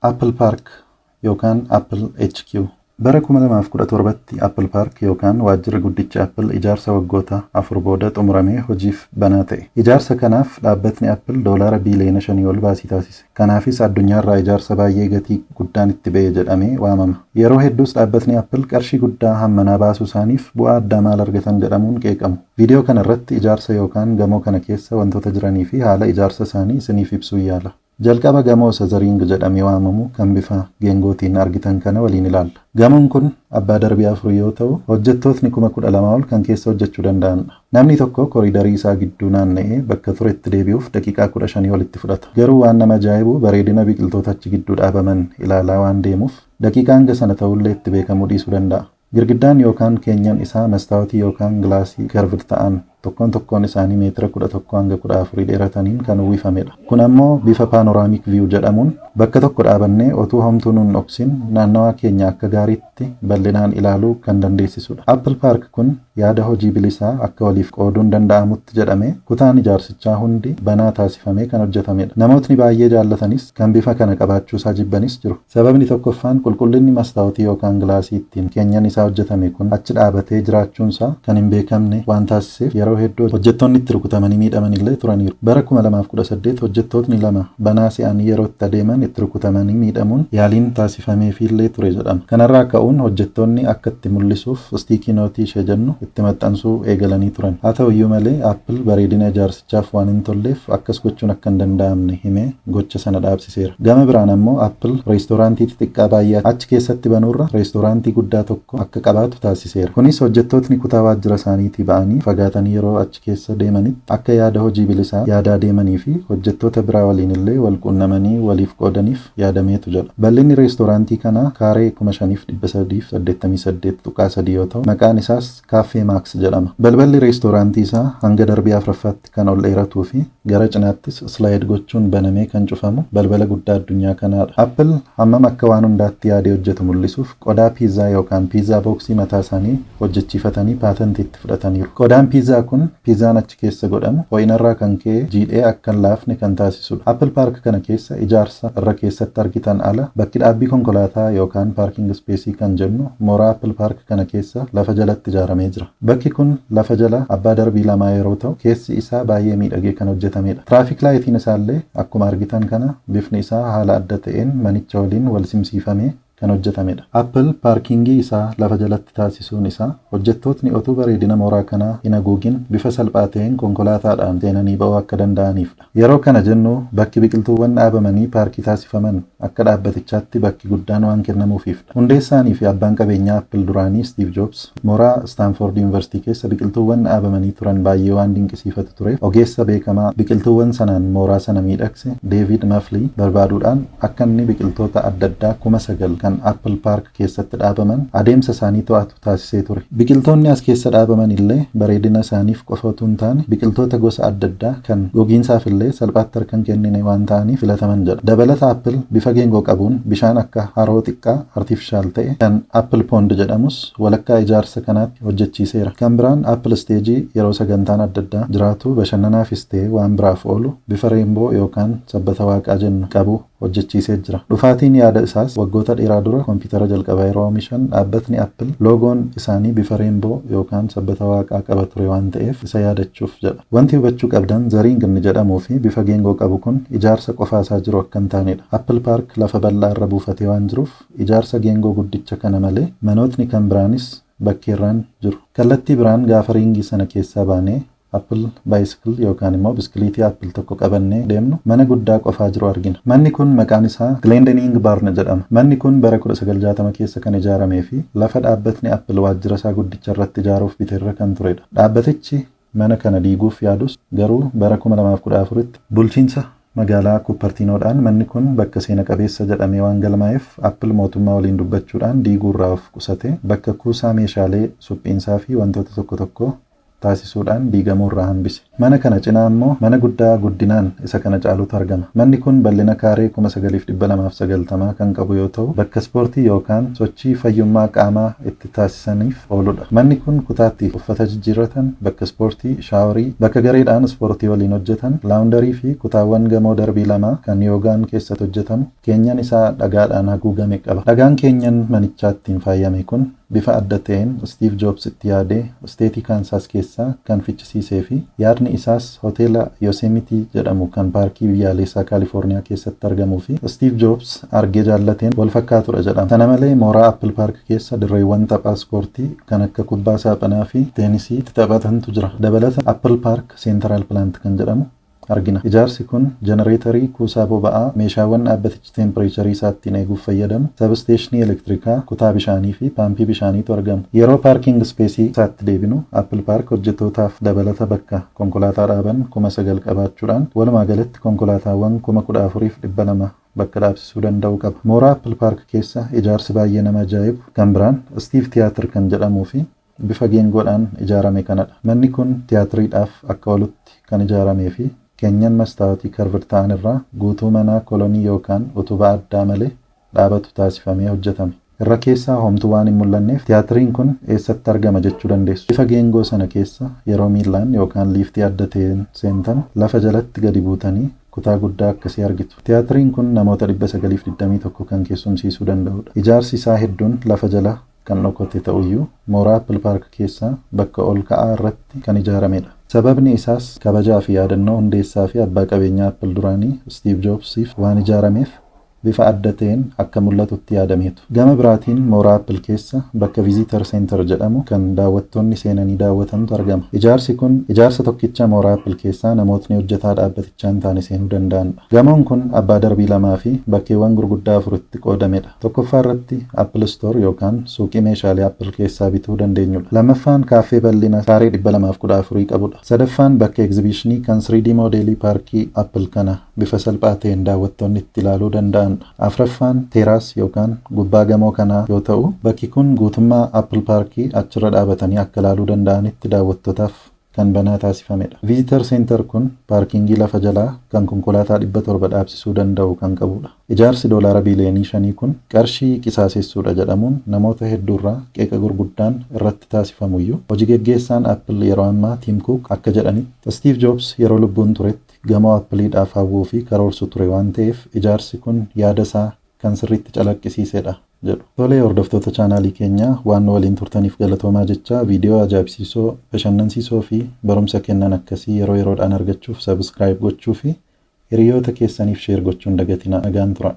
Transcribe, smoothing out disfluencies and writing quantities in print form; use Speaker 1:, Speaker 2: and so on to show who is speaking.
Speaker 1: Apple Park yookaan Apple HQ. Bara 2017tti Apple Park yookaan waajjirri guddicha Apple ijaarsa waggoota 4 booda xumuramee hojiif banaa ta'e. Ijaarsa kanaaf dhaabbatni Apple doolaara biiliyoona 5 ol baasii taasise. Kanaafis addunyaarraa ijaarsa baay'ee gatii guddaan itti ba'e jedhamee waamama. Yeroo hedduus dhaabbatni Apple qarshii guddaa hammanaa baasuu isaaniif bu'aa addaa maal argatan jedhamuun qeeqamu. Viidiyoo kana irratti ijaarsa yookaan gamoo kana keessa wantoota jiranii fi haala ijaarsa isaanii isiniif ibsuu yaala. Jalqaba gamoo Sazariing jedhamee waamamu kan bifa geengootiin argitan kana waliin ilaalla. Gamoon kun abbaa darbii 4 yoo ta'u, hojjettootni 12,000 ol kan keessa hojjechuu danda'anidha. Namni tokko koriidarii isaa gidduu naanna'ee bakka turetti deebi'uuf daqiiqaa 15 olitti fudhata. Garuu waan nama ajaa'ibu bareedina biqiltoota achi gidduu dhaabaman ilaalaa waan deemuuf daqiiqaa hanga sana ta'ullee itti beekamuu dhiisuu danda'a. Girgiddaan yookaan keenyan isaa mastaawotii yookaan gilaasii karvii ta'an tokkoon isaanii meetira 11 hanga 14 dheerataniin kan uwwifamedha. Kun ammoo bifa paanoraamik viyuu jedhamuun bakka tokko dhaabannee otuu homtuu nun dhoksin naannawaa keenya akka gaariitti bal'inaan ilaaluu kan dandeessisudha. Apple Park kun yaada hojii bilisaa akka waliif qooduun danda'amutti jedhamee kutaan ijaarsichaa hundi banaa taasifamee kan hojjetamedha. Namootni baay'ee jaallatanis kan bifa kana qabaachuusaa jibbanis jiru. Sababni tokkoffaan qulqullinni mastaawotii yookaan gilaasii ittiin keenyan isaa hojjetame kun achi dhaabatee jiraachuunsaa kan hin beekamne waan taasiseef yeroo hedduu hojjettoonni itti rukutamanii miidhaman illee turaniiru. Bara 2018 hojjettootni lama banaa se'anii yeroo itti adeeman itti rukutamanii miidhamuun yaaliin taasifameefillee ture jedhama. Kanarraa ka'uun hojjettoonni akka itti mul'isuuf stiikii nootii ishee jennu itti maxxansuu eegalanii turan. Haa ta'u iyyuu malee Apple bareedina ijaarsichaaf waan hin tolleef akkas gochuun akka hin danda'amne himee gocha sana dhaabsiseera. Gama biraan ammoo Apple reestooraantii xixiqqaa baay'ee achi keessatti banuurra reestooraantii guddaa tokko akka qabaatu taasiseera. Kunis hojjettootni kutaa waajjira isaaniitii ba'anii fagaatanii yeroo achi keessa deemanitti akka yaada hojii bilisaa yaadaa deemanii fi hojjettoota biraa waliin illee wal quunnamanii waliif qoodaniif yaadameetu jedha. Bal'inni reestooraantii kanaa kaaree 5,388.3 yoo ta'u, maqaan isaas Kaaffee Maaks jedhama. Balballi reestooraantii isaa hanga darbii 4ffaatti kan ol dheeratuu fi gara cinaattis slaayid gochuun banamee kan cufamu balbala guddaa addunyaa kanaadha. Apple hammam akka waan hundaatti yaadee hojjetu mul'isuuf qodaa piizaa yookaan piizaa booksii mataa isaanii hojjechiifatanii paatentii itti fudhataniiru. Qodaan piizaa kun piizaan achi keessa godhamu ho'inarraa kan ka'e jiidhee akka hin laafne kan taasisudha. Apple Park kana keessa ijaarsa irra keessatti argitan ala bakki dhaabbii konkolaataa yookaan paarking ispeesii kan jennu mooraa Apple Park kana keessa lafa jalatti ijaaramee jira. Bakki kun lafa jala abbaa darbii lamaa yeroo ta'u, keessi isaa baay'ee miidhagee kan hojjetamedha. Tiraafik laayitiin isaallee akkuma argitan kana bifni isaa haala adda ta'een manicha waliin wal simsiifamee kan hojjetamedha. Apple paarkingii isaa lafa jalatti taasisuun isaa hojjettootni otuu bareedina mooraa kanaa hin haguugin bifa salphaa ta'een konkolaataadhaan seenanii ba'uu akka danda'aniifdha. Yeroo kana jennu bakki biqiltuuwwan dhaabamanii paarkii taasifaman akka dhaabbatichaatti bakki guddaan waan kennamuufiifdha. Hundeessaanii fi abbaan qabeenyaa Apple duraanii Steve Jobs mooraa Stanford University keessa biqiltuuwwan dhaabamanii turan baay'ee waan dinqisiifatu tureef ogeessa beekamaa biqiltuuwwan sanaan mooraa sana miidhagse David Mafley barbaaduudhaan akka inni biqiltoota adda addaa 9,000 kan Apple Park keessatti dhaabaman adeemsa isaanii to'atu taasisee ture. Biqiltoonni as keessa dhaabaman illee bareedina isaaniif qofa otoo hin taane biqiltoota gosa adda addaa kan gogiinsaaf illee salphaatti harka hin kennine waan ta'aniif filataman jedha. Dabalata Apple bifa geengoo qabuun bishaan akka haroo xiqqaa artifishaal ta'e kan Apple Pond jedhamus walakkaa ijaarsa kanaatti hojjechiiseera. Kan biraan Apple Stage yeroo sagantaan adda addaa jiraatu bashannanaafis ta'e waan biraaf oolu bifa reenboo yookaan sabbata waaqaa jennu qabu hojjechiisee jira. Dhufaatiin yaada isaas waggoota dheeraa dura kompiitara jalqabaa yeroo oomishan dhaabbatni Apple loogoon isaanii bifa reenboo yookaan sabbata waaqaa qaba ture waan ta'eef isa yaadachuuf jedha. Wanti hubachuu qabdan Zariing inni jedhamuu fi bifa geengoo qabu kun ijaarsa qofaasaa jiru akka hin taanedha. Apple Park lafa bal'aa irra buufatee waan jiruuf ijaarsa geengoo guddicha kana malee manootni kan biraanis bakkeerraan jiru. Kallattii biraan gaafa riingii sana keessaa baanee Apple Bicycle yookaan immoo biskiliitii Apple tokko qabannee deemnu mana guddaa qofaa jiru argina. Manni kun maqaan isaa Glendenning Barn jedhama. Manni kun bara 1960 keessa kan ijaaramee fi lafa dhaabbatni Apple waajjira isaa guddicha irratti ijaaruuf biteerra kan turedha. Dhaabbatichi mana kana diiguuf yaadus garuu bara 2014tti bulchiinsa magaalaa Kupertiinoodhaan manni kun bakka seena qabeessa jedhamee waan galmaa'eef Apple mootummaa waliin dubbachuudhaan diiguurraa of qusate bakka kuusaa meeshaalee suphiinsaa fi wantoota tokko tokko taasisuudhaan diigamuu irraa hambise. Mana kana cinaa immoo mana guddaa guddinaan isa kana caalutu argama. Manni kun bal'ina kaaree 9290 kan qabu yoo ta'u, bakka ispoortii yookaan sochii fayyummaa qaamaa itti taasisaniif ooludha. Manni kun kutaatti uffata jijjiirratan, bakka ispoortii, shaaworii, bakka gareedhaan ispoortii waliin hojjetan, laawundarii fi kutaawwan gamoo darbii lamaa kan yoogaan keessatti hojjetamu, keenyan isaa dhagaadhaan haguugame qaba. Dhagaan keenyan manichaattiin faayame kun bifa adda ta'een Steve Jobs itti yaadee isteetii Kansas keessaa kan fichisiisee fi yaadni isaas hoteela Yosemite jedhamu kan paarkii biyyaalessaa Kaalifoorniyaa keessatti argamuu fi Steve Jobs argee jaallateen wal fakkaatudha jedhama. Kana malee mooraa Apple Park keessa dirreewwan taphaa ispoortii kan akka kubbaa saaphanaa fi teenisii itti taphatantu jira. Dabalata Apple Park Central Plant kan jedhamu argina. Ijaarsi kun jenereetarii kuusaa boba'aa, meeshaawwan dhaabbatichi teempireecharii isaattiin eeguuf fayyadamu, sabsteeshinii elektirikaa, kutaa bishaanii fi paampii bishaaniitu argamu. Yeroo paarking ispeesii isaatti deebinu Apple Park hojjettootaaf dabalata bakka konkolaataa dhaaban 9,000 qabaachuudhaan walumaa galatti konkolaataawwan 14,200 bakka dhaabsisuu danda'u qaba. Mooraa Apple Park keessa ijaarsi baay'ee nama ajaa'ibu kan biraan Steve Theater kan jedhamuu fi bifa geengoodhaan ijaarame kanadha. Manni kun tiyaatiriidhaaf akka oolutti kan ijaaramee fi keenyan mastaawotii karvir ta'an irraa guutuu manaa kolonii yookaan utubaa addaa malee dhaabatu taasifamee hojjetame. Irra keessaa homtuu waan hin mul'anneef tiyaatiriin kun eessatti argama jechuu dandeessu. Bifa geengoo sana keessa yeroo miillaan yookaan liiftii adda ta'een seentan lafa jalatti gadi buutanii kutaa guddaa akkasii argitu. Tiyaatiriin kun namoota 921 kan keessumsiisuu danda'udha. Ijaarsi isaa hedduun lafa jala kan dhokote ta'uyyuu mooraa Apple Park keessaa bakka ol ka'aa irratti kan ijaaramedha. Sababni isaas kabajaa fi yaadannoo hundeessaa fi abbaa qabeenyaa Apple duraanii Steve Jobsiif waan ijaarameef bifa adda ta'een akka mul'atutti yaadameetu. Gama biraatiin mooraa Apple keessa bakka Visitor Center jedhamu kan daawwattoonni seenanii daawwatantu argama. Ijaarsi kun ijaarsa tokkicha mooraa Apple keessaa namootni hojjetaa dhaabbatichaa hin taane seenuu danda'anidha. Gamoon kun abbaa darbii lamaa fi bakkeewwan gurguddaa afuritti qoodamedha. Tokkoffaa irratti Apple Store yookaan suuqii meeshaalee Apple keessaa bituu dandeenyudha. Lammaffaan kaaffee bal'ina kaaree 214 qabudha. Sadaffaan bakka egzibiishinii kan 3D moodeelii paarkii Apple kana bifa salphaa ta'een daawwattoonni itti ilaaluu danda'an. Afraffaan teeraas yookaan gubbaa gamoo kanaa yoo ta'u, bakki kun guutummaa Apple Parkii achirra dhaabatanii akka ilaaluu danda'anitti daawwattootaaf kan banaa taasifamedha. Visitor Center kun paarkingii lafa jalaa kan konkolaataa 700 dhaabsisuu danda'u kan qabudha. Ijaarsi $5 biiliyoonii kun qarshii qisaasessuudha jedhamuun namoota hedduurraa qeeqa gurguddaan irratti taasifamuyyuu hojii geggeessaan Apple yeroo ammaa Tim Cook akka jedhanitti Steve Jobs yeroo lubbuun turetti gamoo Appleedhaaf hawwuu fi karoorsu ture waan ta'eef ijaarsi kun yaada isaa kan sirriitti calaqqisiisedha jedhu. Tolee, hordoftoota chaanaalii keenyaa waan waliin turtaniif galatoomaa jechaa viidiyoo ajaa'ibsiisoo, bashannansiisoo fi barumsa kennan akkasii yeroo yeroodhaan argachuuf sabiskiraayib gochuu fi hiriyoota keessaniif sheer gochuun dagatinaa. Nagaan tura.